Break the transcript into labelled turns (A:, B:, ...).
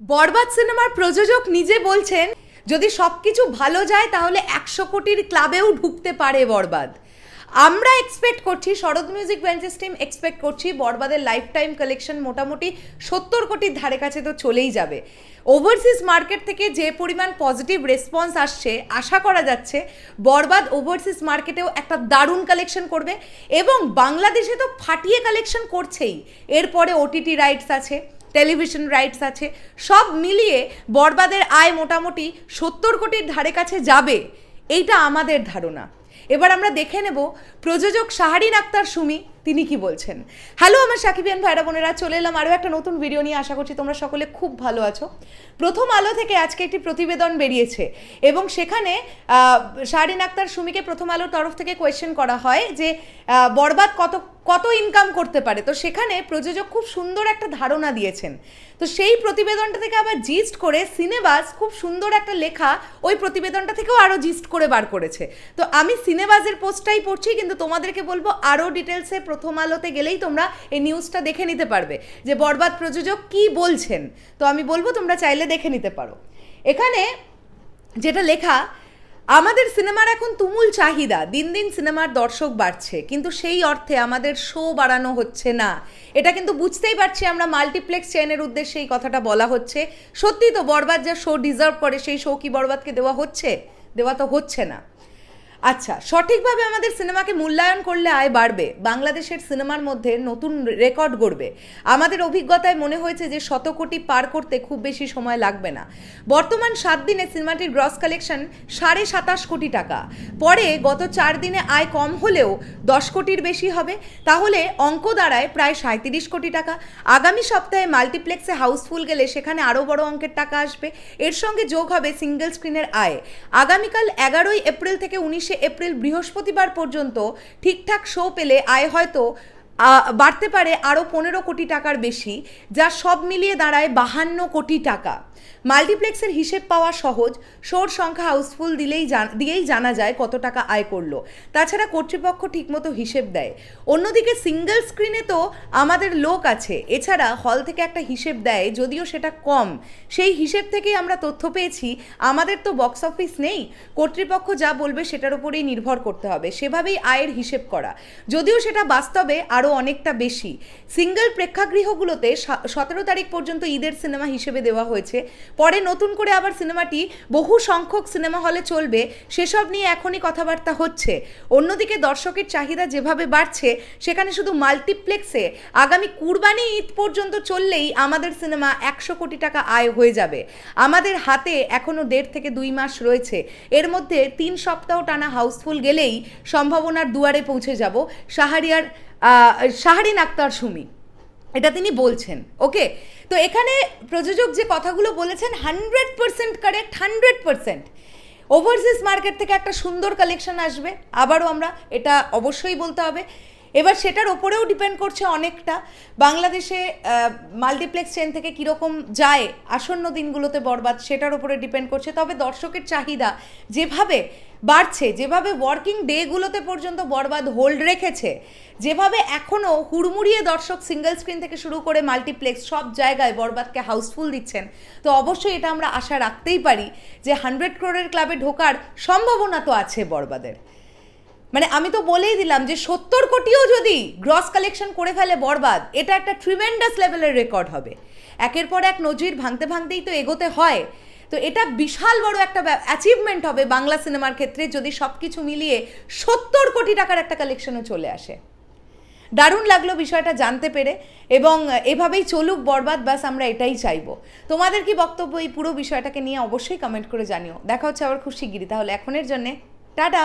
A: বরবাদ সিনেমার প্রযোজক নিজে বলছেন যদি সবকিছু ভালো যায় তাহলে 100 কোটির ক্লাবেও ঢুকতে পারে বরবাদ। আমরা এক্সপেক্ট করছি, শরৎ মিউজিক ভেঞ্চার্স টিম এক্সপেক্ট করছি বরবাদের লাইফ টাইম কালেকশন মোটামুটি 70 কোটির ধারে কাছে তো চলেই যাবে। ওভারসিজ মার্কেট থেকে যে পরিমাণ পজিটিভ রেসপন্স আসছে, আশা করা যাচ্ছে বরবাদ ওভারসিজ মার্কেটেও একটা দারুণ কালেকশন করবে এবং বাংলাদেশে তো ফাটিয়ে কালেকশন করছেই। এরপরে ওটিটি রাইটস আছে, টেলিভিশন রাইটস আছে, সব মিলিয়ে বরবাদের আয় মোটামুটি 70 কোটির ধারে কাছে যাবে, এইটা আমাদের ধারণা। এবার আমরা দেখে নেব প্রযোজক শাহরিন আক্তার সুমি তিনি কি বলছেন। হ্যালো আমার সাকিবিয়ান ভাইরা বোনেরা, চলে এলাম আরও একটা নতুন ভিডিও নিয়ে। আশা করছি তোমরা সকলে খুব ভালো আছো। প্রথম আলো থেকে আজকে একটি প্রতিবেদন বেরিয়েছে এবং সেখানে শাহরিন আক্তার সুমিকে প্রথম আলোর তরফ থেকে কোয়েশ্চেন করা হয় যে বরবাদ কত ইনকাম করতে পারে। তো সেখানে প্রযোজক খুব সুন্দর একটা ধারণা দিয়েছেন। তো সেই প্রতিবেদনটা থেকে আবার জিস্ট করে সিনেবাজ খুব সুন্দর একটা লেখা ওই প্রতিবেদনটা থেকেও আরও জিস্ট করে বার করেছে। তো আমি সিনেবাজের পোস্টটাই পড়ছি, কিন্তু তোমাদেরকে বলবো আরও ডিটেলসে প্রথম আলোতে গেলেই তোমরা এই নিউজটা দেখে নিতে পারবে যে বরবাদ প্রযোজক কি বলছেন। তো আমি বলবো তোমরা চাইলে দেখে নিতে পারো। এখানে যেটা লেখা, আমাদের সিনেমার এখন তুমুল চাহিদা, দিন দিন সিনেমার দর্শক বাড়ছে, কিন্তু সেই অর্থে আমাদের শো বাড়ানো হচ্ছে না। এটা কিন্তু বুঝতেই পারছি আমরা, মাল্টিপ্লেক্স চেনের উদ্দেশ্যে এই কথাটা বলা হচ্ছে। সত্যি তো বরবাদ যা শো ডিজার্ভ করে সেই শো কি বরবাদকে দেওয়া হচ্ছে? দেওয়া তো হচ্ছে না। আচ্ছা, সঠিকভাবে আমাদের সিনেমাকে মূল্যায়ন করলে আয় বাড়বে, বাংলাদেশের সিনেমার মধ্যে নতুন রেকর্ড গড়বে। আমাদের অভিজ্ঞতায় মনে হয়েছে যে 100 কোটি পার করতে খুব বেশি সময় লাগবে না। বর্তমান 7 দিনে সিনেমাটির গ্রস কালেকশন 27.5 কোটি টাকা। পরে গত 4 দিনে আয় কম হলেও 10 কোটির বেশি হবে, তাহলে অঙ্ক দাঁড়ায় প্রায় 37 কোটি টাকা। আগামী সপ্তাহে মাল্টিপ্লেক্সে হাউসফুল গেলে সেখানে আরও বড় অঙ্কের টাকা আসবে। এর সঙ্গে যোগ হবে সিঙ্গেল স্ক্রিনের আয়। আগামীকাল 11 এপ্রিল থেকে 19 এপ্রিল বৃহস্পতিবার পর্যন্ত ঠিকঠাক শো পেলে আয় হয়তো বাড়তে পারে আরও 15 কোটি টাকার বেশি, যা সব মিলিয়ে দাঁড়ায় 52 কোটি টাকা। মাল্টিপ্লেক্সের হিসেব পাওয়া সহজ, শোর সংখ্যা হাউসফুল দিয়েই জানা যায় কত টাকা আয় করলো। তাছাড়া কর্তৃপক্ষ ঠিকমতো হিসেব দেয়। অন্যদিকে সিঙ্গেল স্ক্রিনে তো আমাদের লোক আছে, এছাড়া হল থেকে একটা হিসেব দেয়, যদিও সেটা কম। সেই হিসেব থেকেই আমরা তথ্য পেয়েছি আমাদের তো বক্স অফিস নেই, কর্তৃপক্ষ যা বলবে সেটার উপরেই নির্ভর করতে হবে, সেভাবেই আয়ের হিসেব করা, যদিও সেটা বাস্তবে আরও অনেকটা বেশি। সিঙ্গেল প্রেক্ষাগৃহগুলোতে 17 তারিখ পর্যন্ত ঈদের সিনেমা হিসেবে দেওয়া হয়েছে। পরে নতুন করে আবার সিনেমাটি বহু সংখ্যক সিনেমা হলে চলবে, সেসব নিয়ে এখনই কথাবার্তা হচ্ছে। অন্যদিকে দর্শকের চাহিদা যেভাবে বাড়ছে, সেখানে শুধু মাল্টিপ্লেক্সে আগামী কুরবানি ঈদ পর্যন্ত চললেই আমাদের সিনেমা 100 কোটি টাকা আয় হয়ে যাবে। আমাদের হাতে এখনও 1.5 থেকে 2 মাস রয়েছে। এর মধ্যে 3 সপ্তাহ টানা হাউসফুল গেলেই সম্ভাবনার দুয়ারে পৌঁছে যাব। শাহরিন আক্তার সুমি এটা তিনি বলছেন। ওকে, তো এখানে প্রযোজক যে কথাগুলো বলেছেন 100% কারেক্ট, 100%। ওভারসিজ মার্কেট থেকে একটা সুন্দর কালেকশন আসবে, আবারও আমরা এটা অবশ্যই বলতে হবে। এবার সেটার ওপরেও ডিপেন্ড করছে অনেকটা বাংলাদেশে মাল্টিপ্লেক্স চেন থেকে কীরকম যায় আসন্ন দিনগুলোতে বরবাদ, সেটার ওপরে ডিপেন্ড করছে। তবে দর্শকের চাহিদা যেভাবে বাড়ছে, যেভাবে ওয়ার্কিং ডেগুলোতে পর্যন্ত বরবাদ হোল্ড রেখেছে, যেভাবে এখনও হুড়মুড়িয়ে দর্শক সিঙ্গেল স্ক্রিন থেকে শুরু করে মাল্টিপ্লেক্স সব জায়গায় বরবাদকে হাউসফুল দিচ্ছেন, তো অবশ্যই এটা আমরা আশা রাখতেই পারি যে 100 ক্রোড়ের ক্লাবে ঢোকার সম্ভাবনা তো আছে বরবাদের। মানে আমি তো বলেই দিলাম যে 70 কোটিও যদি গ্রস কালেকশন করে ফেলে বরবাদ, এটা একটা ট্রিমেন্ডাস লেভেলের রেকর্ড হবে। একের পর এক নজির ভাঙতে ভাঙতেই তো এগোতে হয়। তো এটা বিশাল বড় একটা অ্যাচিভমেন্ট হবে বাংলা সিনেমার ক্ষেত্রে যদি সব কিছু মিলিয়ে 70 কোটি টাকার একটা কালেকশনও চলে আসে। দারুণ লাগলো বিষয়টা জানতে পেরে, এবং এভাবেই চলুক বরবাদ, বাস আমরা এটাই চাইবো। তোমাদের কি বক্তব্য এই পুরো বিষয়টাকে নিয়ে অবশ্যই কমেন্ট করে জানিও। দেখা হচ্ছে আবার খুব শিগগিরই। তাহলে এখনের জন্যে টাটা।